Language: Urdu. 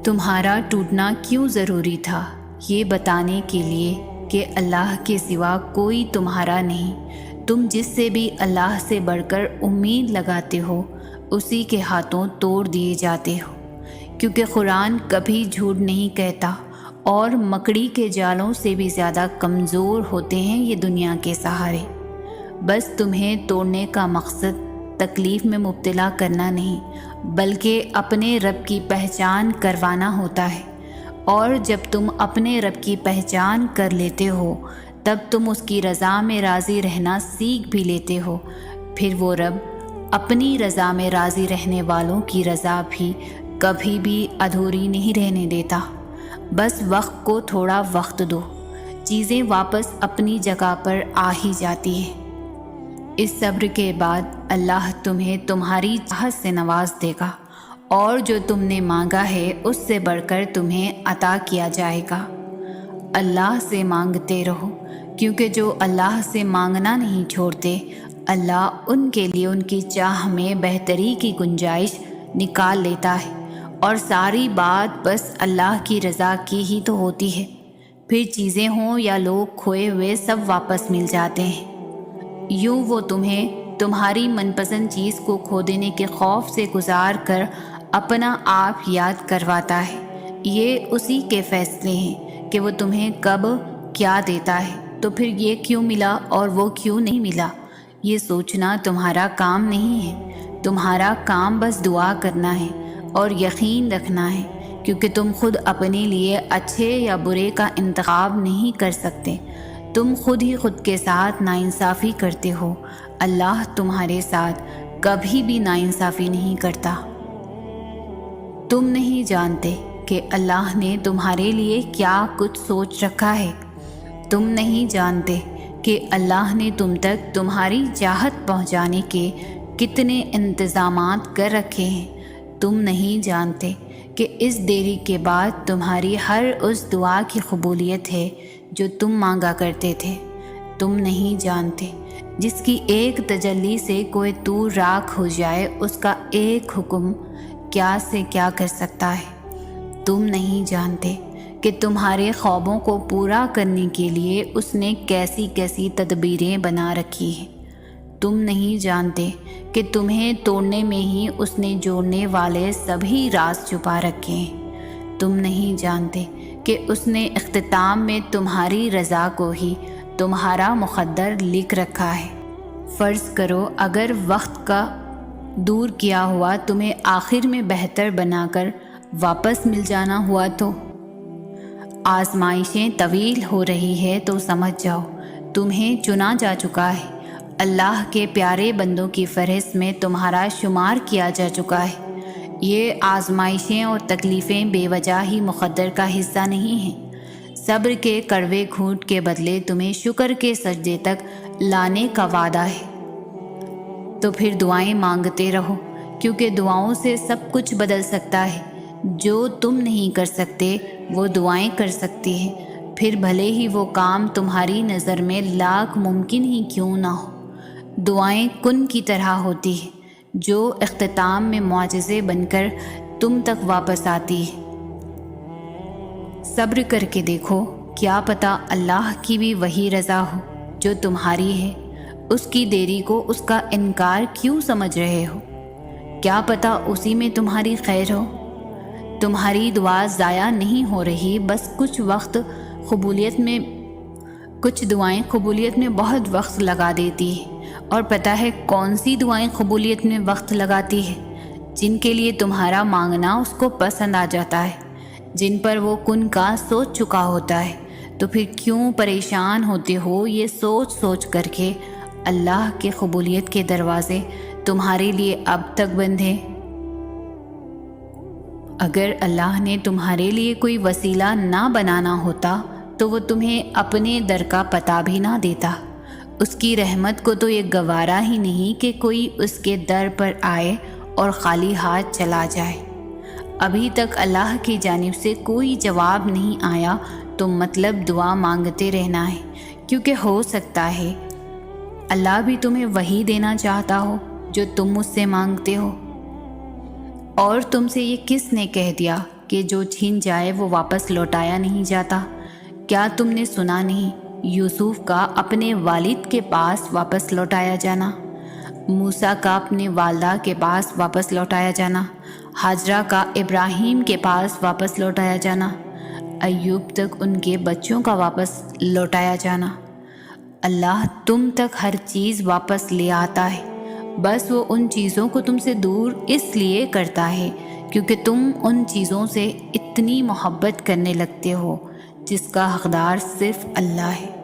تمہارا ٹوٹنا کیوں ضروری تھا؟ یہ بتانے کے لیے کہ اللہ کے سوا کوئی تمہارا نہیں۔ تم جس سے بھی اللہ سے بڑھ کر امید لگاتے ہو اسی کے ہاتھوں توڑ دیے جاتے ہو، کیونکہ قرآن کبھی جھوٹ نہیں کہتا، اور مکڑی کے جالوں سے بھی زیادہ کمزور ہوتے ہیں یہ دنیا کے سہارے۔ بس تمہیں توڑنے کا مقصد تکلیف میں مبتلا کرنا نہیں، بلکہ اپنے رب کی پہچان کروانا ہوتا ہے، اور جب تم اپنے رب کی پہچان کر لیتے ہو تب تم اس کی رضا میں راضی رہنا سیکھ بھی لیتے ہو۔ پھر وہ رب اپنی رضا میں راضی رہنے والوں کی رضا بھی کبھی بھی ادھوری نہیں رہنے دیتا۔ بس وقت کو تھوڑا وقت دو، چیزیں واپس اپنی جگہ پر آ ہی جاتی ہیں۔ اس صبر کے بعد اللہ تمہیں تمہاری چاہت سے نواز دے گا، اور جو تم نے مانگا ہے اس سے بڑھ کر تمہیں عطا کیا جائے گا۔ اللہ سے مانگتے رہو، کیونکہ جو اللہ سے مانگنا نہیں چھوڑتے اللہ ان کے لیے ان کی چاہ میں بہتری کی گنجائش نکال لیتا ہے، اور ساری بات بس اللہ کی رضا کی ہی تو ہوتی ہے۔ پھر چیزیں ہوں یا لوگ کھوئے ہوئے سب واپس مل جاتے ہیں۔ یوں وہ تمہیں تمہاری من پسند چیز کو کھو دینے کے خوف سے گزار کر اپنا آپ یاد کرواتا ہے۔ یہ اسی کے فیصلے ہیں کہ وہ تمہیں کب کیا دیتا ہے، تو پھر یہ کیوں ملا اور وہ کیوں نہیں ملا، یہ سوچنا تمہارا کام نہیں ہے۔ تمہارا کام بس دعا کرنا ہے اور یقین رکھنا ہے، کیونکہ تم خود اپنے لیے اچھے یا برے کا انتخاب نہیں کر سکتے۔ تم خود ہی خود کے ساتھ ناانصافی کرتے ہو، اللہ تمہارے ساتھ کبھی بھی ناانصافی نہیں کرتا۔ تم نہیں جانتے کہ اللہ نے تمہارے لیے کیا کچھ سوچ رکھا ہے۔ تم نہیں جانتے کہ اللہ نے تم تک تمہاری چاہت پہنچانے کے کتنے انتظامات کر رکھے ہیں۔ تم نہیں جانتے کہ اس دیری کے بعد تمہاری ہر اس دعا کی قبولیت ہے جو تم مانگا کرتے تھے۔ تم نہیں جانتے جس کی ایک تجلی سے کوئی طور راکھ ہو جائے اس کا ایک حکم کیا سے کیا کر سکتا ہے۔ تم نہیں جانتے کہ تمہارے خوابوں کو پورا کرنے کے لیے اس نے کیسی کیسی تدبیریں بنا رکھی ہیں۔ تم نہیں جانتے کہ تمہیں توڑنے میں ہی اس نے جوڑنے والے سبھی راز چھپا رکھے ہیں۔ تم نہیں جانتے کہ اس نے اختتام میں تمہاری رضا کو ہی تمہارا مقدر لکھ رکھا ہے۔ فرض کرو اگر وقت کا دور کیا ہوا تمہیں آخر میں بہتر بنا کر واپس مل جانا ہوا تو؟ آزمائشیں طویل ہو رہی ہے تو سمجھ جاؤ تمہیں چنا جا چکا ہے، اللہ کے پیارے بندوں کی فہرست میں تمہارا شمار کیا جا چکا ہے۔ یہ آزمائشیں اور تکلیفیں بے وجہ ہی مقدر کا حصہ نہیں ہیں۔ صبر کے کڑوے گھونٹ کے بدلے تمہیں شکر کے سجدے تک لانے کا وعدہ ہے۔ تو پھر دعائیں مانگتے رہو، کیونکہ دعاؤں سے سب کچھ بدل سکتا ہے۔ جو تم نہیں کر سکتے وہ دعائیں کر سکتی ہیں، پھر بھلے ہی وہ کام تمہاری نظر میں لاکھ ممکن ہی کیوں نہ ہو۔ دعائیں کن کی طرح ہوتی ہیں جو اختتام میں معجزے بن کر تم تک واپس آتی ہے۔ صبر کر کے دیکھو، کیا پتہ اللہ کی بھی وہی رضا ہو جو تمہاری ہے۔ اس کی دیری کو اس کا انکار کیوں سمجھ رہے ہو؟ کیا پتہ اسی میں تمہاری خیر ہو۔ تمہاری دعا ضائع نہیں ہو رہی، بس کچھ دعائیں قبولیت میں بہت وقت لگا دیتی ہیں، اور پتہ ہے کون سی دعائیں قبولیت میں وقت لگاتی ہے؟ جن کے لیے تمہارا مانگنا اس کو پسند آ جاتا ہے، جن پر وہ کن کا سوچ چکا ہوتا ہے۔ تو پھر کیوں پریشان ہوتے ہو؟ یہ سوچ سوچ کر کے اللہ کے قبولیت کے دروازے تمہارے لیے اب تک بند ہیں۔ اگر اللہ نے تمہارے لیے کوئی وسیلہ نہ بنانا ہوتا تو وہ تمہیں اپنے در کا پتہ بھی نہ دیتا۔ اس کی رحمت کو تو یہ گوارا ہی نہیں کہ کوئی اس کے در پر آئے اور خالی ہاتھ چلا جائے۔ ابھی تک اللہ کی جانب سے کوئی جواب نہیں آیا تو مطلب دعا مانگتے رہنا ہے، کیونکہ ہو سکتا ہے اللہ بھی تمہیں وہی دینا چاہتا ہو جو تم مجھ سے مانگتے ہو۔ اور تم سے یہ کس نے کہہ دیا کہ جو چھین جائے وہ واپس لوٹایا نہیں جاتا؟ کیا تم نے سنا نہیں یوسف کا اپنے والد کے پاس واپس لوٹایا جانا، موسیٰ کا اپنے والدہ کے پاس واپس لوٹایا جانا، ہاجرہ کا ابراہیم کے پاس واپس لوٹایا جانا، ایوب تک ان کے بچوں کا واپس لوٹایا جانا؟ اللہ تم تک ہر چیز واپس لے آتا ہے، بس وہ ان چیزوں کو تم سے دور اس لیے کرتا ہے کیونکہ تم ان چیزوں سے اتنی محبت کرنے لگتے ہو جس کا حقدار صرف اللہ ہے۔